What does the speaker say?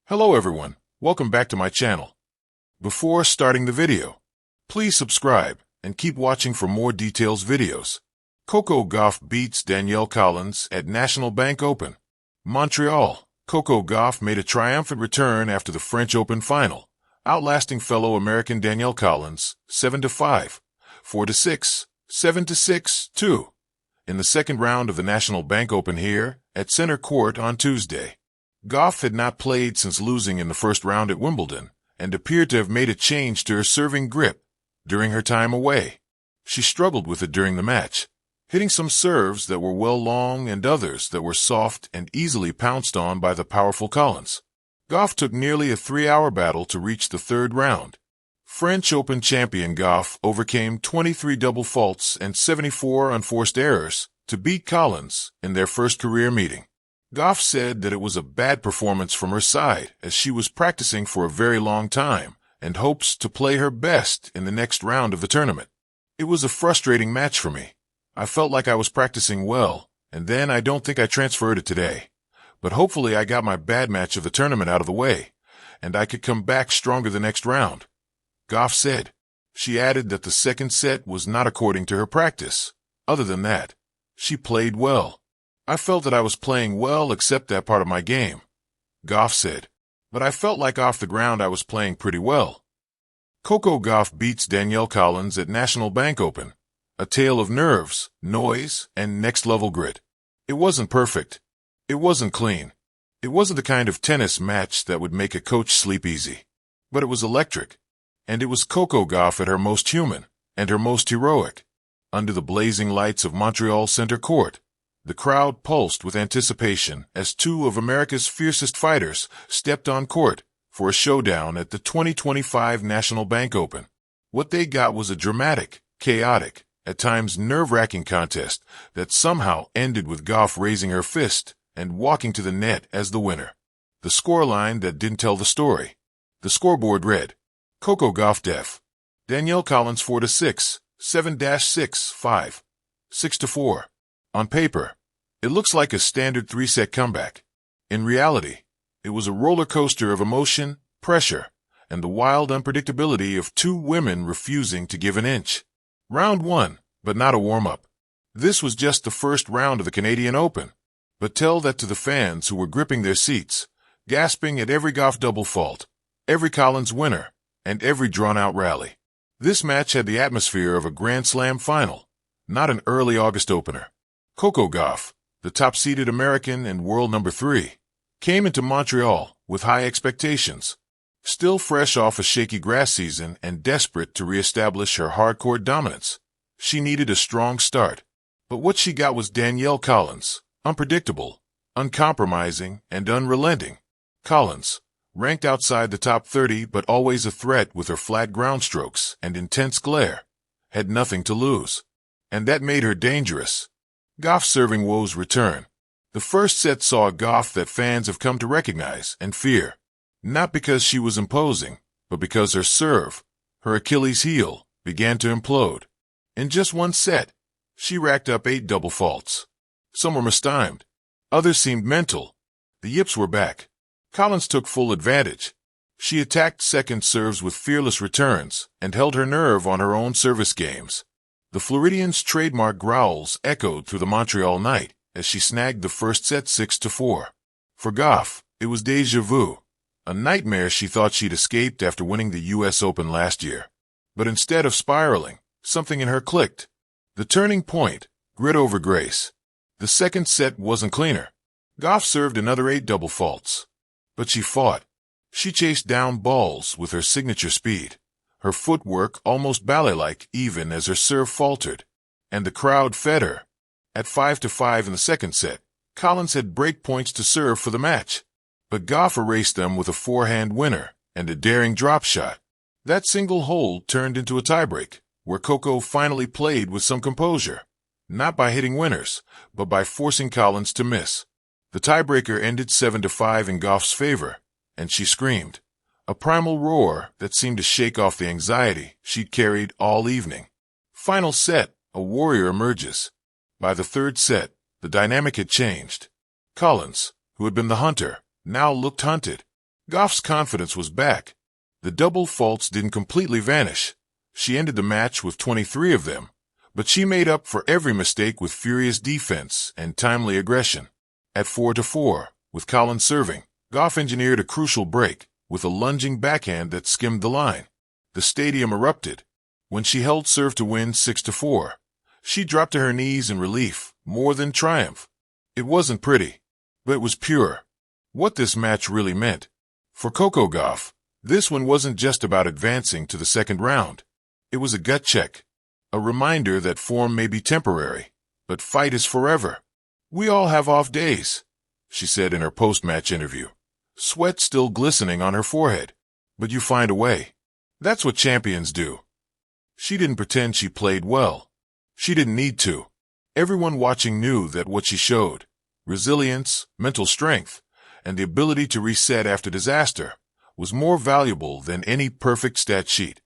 Hello everyone, welcome back to my channel. Before starting the video, please subscribe and keep watching for more details videos. Coco Gauff beats Danielle Collins at National Bank Open. Montreal, Coco Gauff made a triumphant return after the French Open final, outlasting fellow American Danielle Collins 7-5, 4-6, 7-6, 2 in the second round of the National Bank Open here at Center Court on Tuesday. Gauff had not played since losing in the first round at Wimbledon and appeared to have made a change to her serving grip during her time away. She struggled with it during the match, hitting some serves that were well long and others that were soft and easily pounced on by the powerful Collins. Gauff took nearly a 3-hour battle to reach the third round. French Open champion Gauff overcame 23 double faults and 74 unforced errors to beat Collins in their first career meeting. Gauff said that it was a bad performance from her side as she was practicing for a very long time and hopes to play her best in the next round of the tournament. It was a frustrating match for me. I felt like I was practicing well, and then I don't think I transferred it today. But hopefully I got my bad match of the tournament out of the way, and I could come back stronger the next round, Gauff said. She added that the second set was not according to her practice. Other than that, she played well. I felt that I was playing well except that part of my game, Gauff said. But I felt like off the ground I was playing pretty well. Coco Gauff beats Danielle Collins at National Bank Open. A tale of nerves, noise, and next-level grit. It wasn't perfect. It wasn't clean. It wasn't the kind of tennis match that would make a coach sleep easy. But it was electric. And it was Coco Gauff at her most human and her most heroic. Under the blazing lights of Montreal Center Court, the crowd pulsed with anticipation as two of America's fiercest fighters stepped on court for a showdown at the 2025 National Bank Open. What they got was a dramatic, chaotic, at times nerve-wracking contest that somehow ended with Gauff raising her fist and walking to the net as the winner. The scoreline that didn't tell the story. The scoreboard read, Coco Gauff def. Danielle Collins 4-6, 7-6, 5, 6-4. On paper, it looks like a standard 3-set comeback. In reality, it was a roller coaster of emotion, pressure, and the wild unpredictability of two women refusing to give an inch. Round 1, but not a warm-up. This was just the first round of the Canadian Open. But tell that to the fans who were gripping their seats, gasping at every Gauff double fault, every Collins winner, and every drawn-out rally. This match had the atmosphere of a Grand Slam final, not an early August opener. Coco Gauff, the top-seeded American and world number 3, came into Montreal with high expectations. Still fresh off a shaky grass season and desperate to reestablish her hard-court dominance, she needed a strong start. But what she got was Danielle Collins, unpredictable, uncompromising, and unrelenting. Collins, ranked outside the top 30 but always a threat with her flat ground strokes and intense glare, had nothing to lose. And that made her dangerous. Gauff's serving woes return. The first set saw a Gauff that fans have come to recognize and fear. Not because she was imposing, but because her serve, her Achilles heel, began to implode. In just one set, she racked up 8 double faults. Some were mistimed. Others seemed mental. The yips were back. Collins took full advantage. She attacked second serves with fearless returns and held her nerve on her own service games. The Floridian's trademark growls echoed through the Montreal night as she snagged the first set 6-4. For Gauff, it was déjà vu. A nightmare she thought she'd escaped after winning the U.S. Open last year. But instead of spiraling, something in her clicked. The turning point, grit over grace. The second set wasn't cleaner. Gauff served another 8 double faults. But she fought. She chased down balls with her signature speed. Her footwork almost ballet-like even as her serve faltered. And the crowd fed her. At 5-5 in the second set, Collins had break points to serve for the match. But Gauff erased them with a forehand winner and a daring drop shot. That single hold turned into a tiebreak, where Coco finally played with some composure. Not by hitting winners, but by forcing Collins to miss. The tiebreaker ended 7-5 in Gauff's favor, and she screamed. A primal roar that seemed to shake off the anxiety she'd carried all evening. Final set, a warrior emerges. By the third set, the dynamic had changed. Collins, who had been the hunter, now looked hunted. Gauff's confidence was back. The double faults didn't completely vanish. She ended the match with 23 of them, but she made up for every mistake with furious defense and timely aggression. At 4-4, with Collins serving, Gauff engineered a crucial break with a lunging backhand that skimmed the line. The stadium erupted. When she held serve to win 6-4, she dropped to her knees in relief, more than triumph. It wasn't pretty, but it was pure. What this match really meant. For Coco Gauff, this one wasn't just about advancing to the second round. It was a gut check, a reminder that form may be temporary, but fight is forever. "We all have off days," she said in her post-match interview, sweat still glistening on her forehead. "But you find a way. That's what champions do." She didn't pretend she played well. She didn't need to. Everyone watching knew that what she showed, resilience, mental strength, and the ability to reset after disaster, was more valuable than any perfect stat sheet.